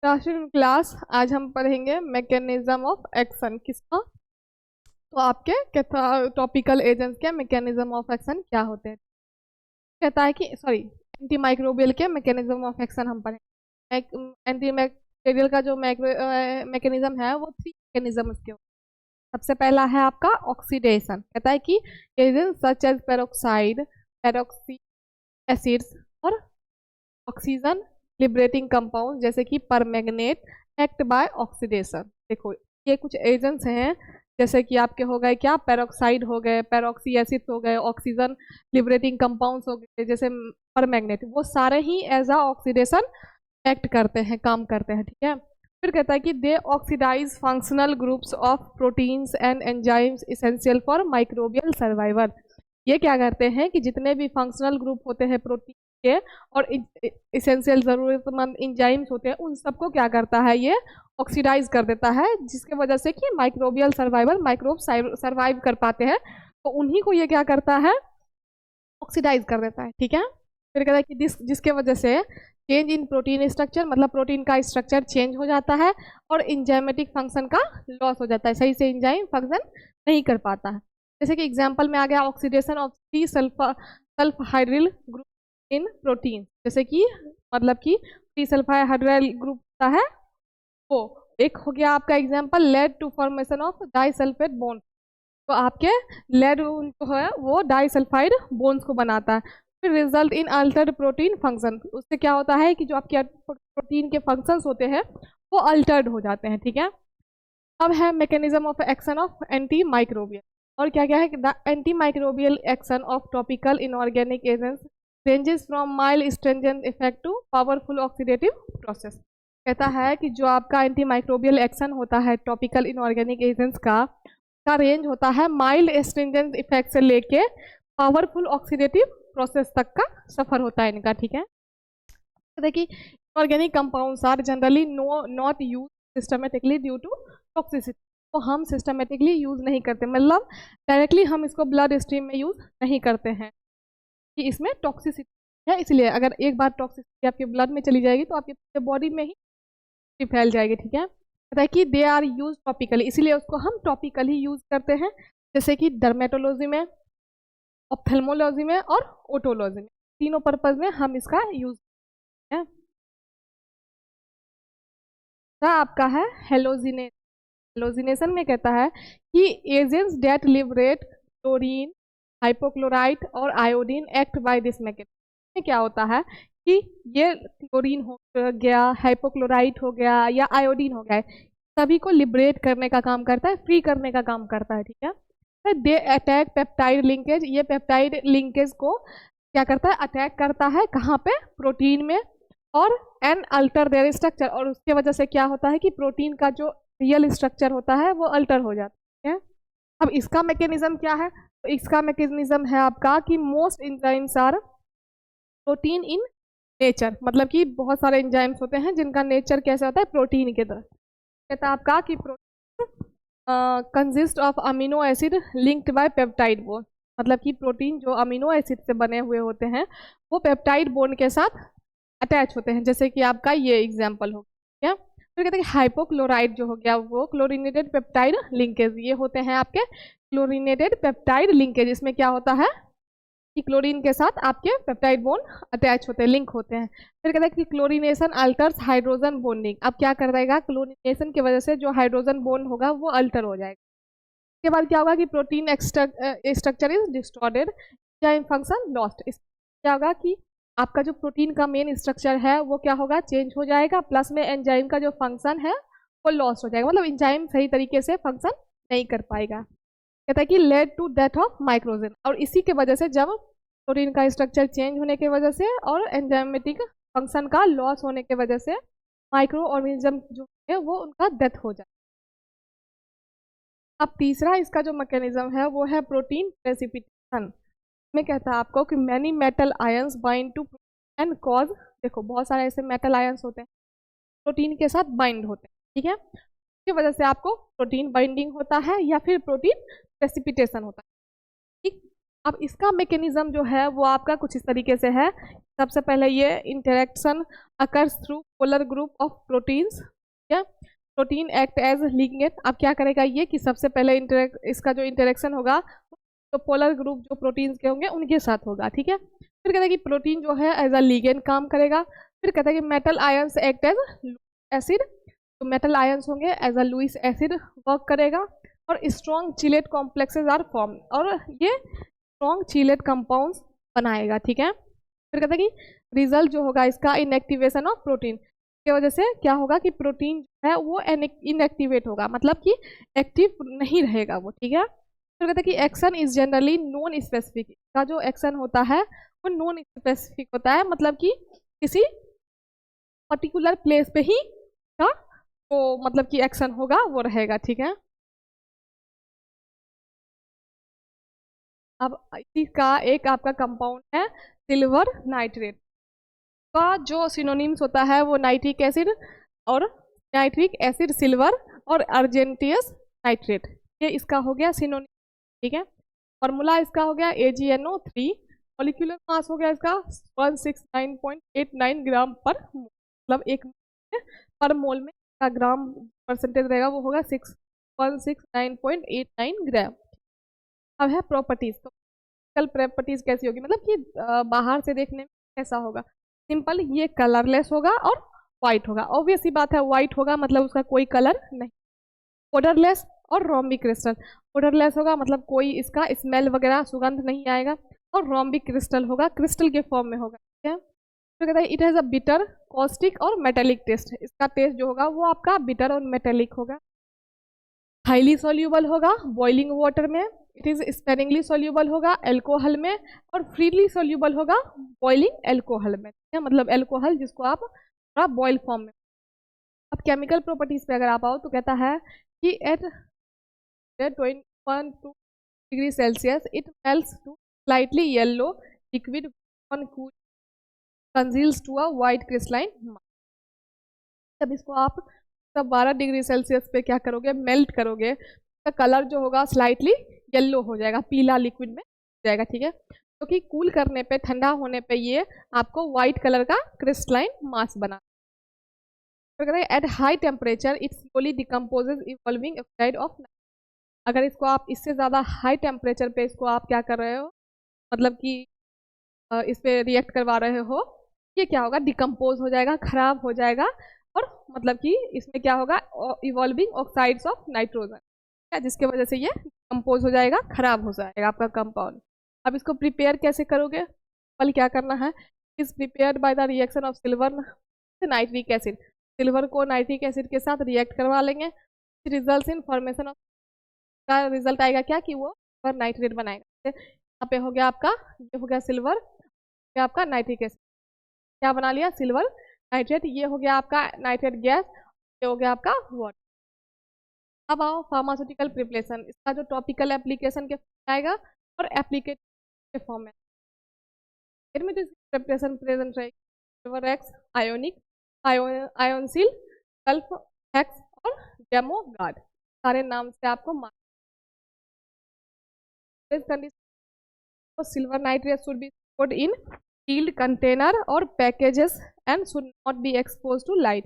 Afternoon class. आज हम पढ़ेंगे मैकेनिज्म ऑफ एक्शन। किसका? तो आपके टॉपिकल एजेंट्स के मैकेनिज्म ऑफ एक्शन क्या होते हैं। कहता है कि सॉरी, एंटी माइक्रोबियल के मैकेनिज्म ऑफ एक्शन हम पढ़ेंगे। एंटी माइक्रोबियल का जो मैकेनिज्म है वो 3 मैकेनिज्म उसके। सबसे पहला है आपका ऑक्सीडेशन। कहता है कि agent such as peroxide, peroxy acids और ऑक्सीजन लिबरेटिंग कंपाउंड जैसे कि परमैंगनेट एक्ट बाय ऑक्सीडेशन। देखो ये कुछ एजेंट्स हैं, जैसे कि आपके हो गए क्या, पेरोक्साइड हो गए, पेरोक्सी एसिड्स हो गए, ऑक्सीजन लिबरेटिंग कंपाउंड्स हो गए जैसे परमैंगनेट, वो सारे ही एज अ ऑक्सीडेशन एक्ट करते हैं, काम करते हैं। ठीक है। फिर कहता है कि they oxidise functional groups of proteins and enzymes essential for microbial survival. ये क्या करते हैं कि जितने भी फंक्शनल ग्रुप होते हैं प्रोटीन के और इसेंशियल जरूरतमंद एंजाइम्स होते हैं, उन सबको क्या करता है, ये ऑक्सीडाइज कर देता है, जिसके वजह से कि माइक्रोबियल सर्वाइवल, माइक्रोब सर्वाइव कर पाते हैं, तो उन्हीं को ये क्या करता है, ऑक्सीडाइज कर देता है। ठीक है। फिर कहता है कि जिसके वजह से चेंज इन प्रोटीन स्ट्रक्चर, मतलब प्रोटीन का स्ट्रक्चर चेंज हो जाता है और इंजाइमेटिक फंक्शन का लॉस हो जाता है, सही से इंजाइम फंक्शन नहीं कर पाता है। जैसे कि एग्जांपल में आ गया oxidation of 3 sulfhydryl group in protein, जैसे कि मतलब कि 3 सल्फहाइड्रिल ग्रुप होता है वो। एक हो गया आपका example led to formation of disulphide bond, तो आपके लेड जो है वो डाइसल्फाइड बॉन्ड्स को बनाता है। फिर result in Altered protein function, उससे क्या होता है कि जो आपके प्रोटीन के फंक्शंस होते हैं वो अल्टर्ड हो जाते हैं। ठीक है। अब है mechanism of action of anti microbial. और क्या क्या है, the anti microbial action of topical inorganic agents ranges from mild stringent effect to powerful oxidative process. कहता है कि जो आपका एंटी माइक्रोबियल एक्शन होता है टॉपिकल इनऑर्गेनिक एजेंट्स का रेंज होता है माइल्ड स्ट्रिंजेंट इफेक्ट से लेके पावरफुल ऑक्सीडेटिव प्रोसेस तक का सफर होता है इनका। ठीक है। देखिए organic compounds are generally not use systematically due to toxicity, तो हम सिस्टमेटिकली यूज नहीं करते, मतलब डायरेक्टली हम इसको ब्लड स्ट्रीम में यूज नहीं करते हैं कि इसमें टॉक्सिसिटी है, इसलिए अगर एक बार टॉक्सिसिटी आपके ब्लड में चली जाएगी तो आपके बॉडी में ही फैल जाएगी। ठीक है। कहता है कि दे आर यूज टॉपिकली, इसीलिए उसको हम टॉपिकली यूज करते हैं, जैसे कि डर्मेटोलॉजी में, ऑप्थेल्मोलॉजी में और ओटोलॉजी में, तीनों पर्पज में हम इसका यूज करते हैं। आपका है हेलोजिनेशन। हेलोजिनेशन में कहता है कि agents that liberate chlorine, hypochlorite और iodine act by this mechanism. क्या होता है कि ये क्लोरीन हो गया, हाइपोक्लोराइट हो गया या आयोडीन हो गया, सभी को लिबरेट करने का काम करता है, फ्री करने का काम करता है। ठीक है। दे अटैक पेप्टाइड लिंकेज, ये पेप्टाइड लिंकेज को क्या करता है, अटैक करता है, कहाँ पे, प्रोटीन में, और एन अल्टर देयर स्ट्रक्चर, और उसके वजह से क्या होता है कि प्रोटीन का जो रियल स्ट्रक्चर होता है वो अल्टर हो जाता है। अब इसका मैकेनिज्म क्या है, तो इसका मैकेनिज्म है आपका कि most enzymes are protein in nature, मतलब कि बहुत सारे एंजाइम्स होते हैं जिनका नेचर कैसे होता है, प्रोटीन के तरह। कहता है आपका कि protein consist of amino acid linked by peptide bond, मतलब कि प्रोटीन जो अमीनो एसिड से बने हुए होते हैं वो पेप्टाइड बॉन्ड के साथ अटैच होते हैं, जैसे कि आपका ये एग्जांपल हो गया। फिर कहते हैं कि हाइपोक्लोराइड जो हो गया वो क्लोरीनेटेड पेप्टाइड लिंकेज, ये होते हैं आपके क्लोरीनेटेड पेप्टाइड लिंकेज। इसमें क्या होता है कि क्लोरीन के साथ आपके पेप्टाइड बॉन्ड अटैच होते हैं, लिंक होते हैं। फिर कहते हैं कि क्लोरीनेशन अल्टर्स हाइड्रोजन बॉन्डिंग, अब क्या कर देगा, क्लोरीनेशन की वजह से जो हाइड्रोजन बॉन्ड होगा वो अल्टर हो जाएगा। इसके बाद क्या होगा कि protein structure is distorted, enzyme function lost. क्या होगा कि आपका जो प्रोटीन का मेन स्ट्रक्चर है वो क्या होगा, चेंज हो जाएगा, प्लस में एंजाइम का जो फंक्शन है वो लॉस हो जाएगा, मतलब एंजाइम सही तरीके से फंक्शन नहीं कर पाएगा। कहता है कि लेड टू डेथ ऑफ माइक्रोजन, और इसी के वजह से जब प्रोटीन का स्ट्रक्चर चेंज होने की वजह से और एंजाइमेटिक फंक्शन का लॉस होने की वजह से माइक्रो ऑर्गेनिज्म जो है वो उनका डेथ हो जाए। अब तीसरा इसका जो मैकेनिज्म है वो है प्रोटीन प्रेसिपिटेशन। में कहता है आपको कि many metal ions bind to and cause, देखो बहुत सारे ऐसे मेटल आयंस होते हैं प्रोटीन के साथ बाइंड होते हैं। ठीक है। इसकी वजह से आपको प्रोटीन बाइंडिंग होता है या फिर प्रोटीन प्रेसिपिटेशन होता है। ठीक। अब इसका मैकेनिज्म जो है वो आपका कुछ इस तरीके से है सबसे पहले ये interaction occurs through polar group of proteins, क्या प्रोटीन एक्ट एज लिगेंड। अब क्या करेगा ये कि सबसे पहले इसका जो इंटरेक्शन होगा तो पोलर ग्रुप जो प्रोटीन्स के होंगे उनके साथ होगा, ठीक है। फिर कहता है कि प्रोटीन जो है एज अ लिगेंड काम करेगा। फिर कहता है कि metal ions act as acid, तो मेटल आयंस होंगे as a Lewis acid work करेगा और strong chelate complexes are form, और ये स्ट्रॉन्ग चिलेट कंपाउंड्स बनाएगा, ठीक है। फिर कहता है कि रिजल्ट जो होगा इसका इनएक्टिवेशन ऑफ प्रोटीन की वजह से क्या होगा कि प्रोटीन जो है वो इनएक्टिवेट होगा, मतलब कि एक्टिव नहीं रहेगा वो, ठीक है। फिर कहता है कि action is generally non specific, का जो एक्शन होता है वो नॉन स्पेसिफिक होता है, मतलब कि किसी पर्टिकुलर प्लेस पे ही का तो मतलब कि एक्शन होगा वो रहेगा, ठीक है। अब इसी का एक आपका कंपाउंड है सिल्वर नाइट्रेट, का जो सिनोनिम्स होता है वो नाइट्रिक एसिड और नाइट्रिक एसिड सिल्वर और अर्जेंटियस नाइट्रेट, ये इसका हो गया सिनोनिम, ठीक है। फॉर्मूला इसका हो गया AgNO3, मॉलिक्यूलर मास हो गया इसका 169.89 ग्राम पर मोल, मतलब एक पर मोल में का ग्राम परसेंटेज रहेगा वो होगा 169.89 ग्राम। अब है प्रॉपर्टीज, तो कल प्रॉपर्टीज कैसी होगी, मतलब कि बाहर से देखने में कैसा होगा, सिंपल ये कलरलेस होगा और व्हाइट होगा, ऑब्वियस सी बात है व्हाइट होगा मतलब उसका कोई कलर नहीं। ओडरलेस और रोम्बिक क्रिस्टल, ओडरलेस होगा मतलब कोई इसका स्मेल वगैरह सुगंध नहीं आएगा, और रोम्बिक क्रिस्टल होगा क्रिस्टल के फॉर्म में होगा, ठीक है। तो कहता है it has a bitter, caustic और मेटेलिक टेस्ट, इसका टेस्ट जो होगा वो आपका बिटर और मेटेलिक होगा। हाईली सॉल्यूबल होगा बॉइलिंग वाटर में, इट इज स्पेनिंगली सॉल्यूबल होगा अल्कोहल में, और फ्रीली सॉल्यूबल होगा बॉइलिंग अल्कोहल में, ठीक है, मतलब अल्कोहल जिसको आप थोड़ा बॉइल फॉर्म में। अब केमिकल प्रॉपर्टीज पे अगर आप आओ तो कहता है कि at 21 degree Celsius it melts to slightly yellow liquid on cool congeals to a white crystalline. जब इसको आप 12 डिग्री सेल्सियस पे क्या करोगे, मेल्ट करोगे, तो कलर जो होगा स्लाइटली येलो हो जाएगा, पीला लिक्विड में हो जाएगा, ठीक है। क्योंकि तो कूल करने पे, ठंडा होने पे ये आपको व्हाइट कलर का क्रिस्टलाइन मास बना। At high temperature it slowly decomposes evolving oxide of, अगर इसको आप इससे ज़्यादा हाई टेम्परेचर पे इसको आप क्या कर रहे हो, मतलब कि इस पे रिएक्ट करवा रहे हो, ये क्या होगा डिकम्पोज हो जाएगा, खराब हो जाएगा, और मतलब कि इसमें क्या होगा इवॉल्विंग ऑक्साइड्स ऑफ नाइट्रोजन, जिसके वजह से ये कंपोज हो जाएगा, खराब हो जाएगा आपका कंपाउंड। अब इसको प्रिपेयर कैसे करोगे, कल क्या करना है, is prepared by the reaction of silver nitric acid, silver को नाइट्रिक एसिड के साथ रिएक्ट करवा लेंगे, रिजल्ट इन फॉर्मेशन ऑफ, का रिजल्ट आएगा क्या कि वो सिल्वर नाइट्रेट बनाएगा। यहाँ पे हो गया आपका, ये हो गया सिल्वर, ये आपका नाइट्रिक एसिड, क्या बना लिया सिल्वर नाइट्रेट, ये हो गया आपका नाइट्रेट गैस, ये हो गया आपका वाटर। अब आओ फार्मास्यूटिकल प्रिपरेशन, इसका जो टॉपिकल एप्लीकेशन के आएगा और एप्लीकेट के फॉर्म में प्रिपरेशन प्रेजेंट रहेगी, सिल्वर एक्स, आयोनिक, आयोनसिल, सल्फ एक्स और डेमो गार्ड, सारे नाम से आपको तो silver nitrate should be stored in sealed container और packages and should not be expose to light,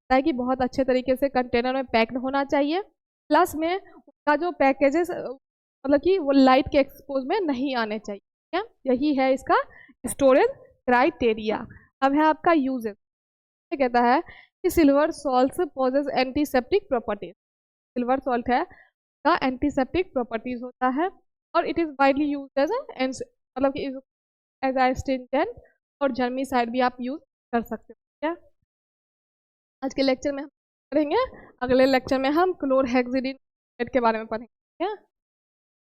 ताकि बहुत अच्छे तरीके से कंटेनर में पैक्ड होना चाहिए, प्लस में उसका जो पैकेजेस मतलब कि वो लाइट के एक्सपोज में नहीं आने चाहिए, क्या यही है इसका स्टोरेज क्राइटेरिया। अब है आपका यूजेस, कहता है कि silver salt posses antiseptic properties, silver salt है का एंटीसेप्टिक प्रॉपर्टीज होता है, और it is widely used as मतलब कि एज एस्टिंजेंट और जर्मीसाइड भी आप यूज कर सकते हो, क्या। आज के लेक्चर में हम करेंगे, अगले लेक्चर में हम क्लोरहेक्सिडिन के बारे में पढ़ेंगे, क्या।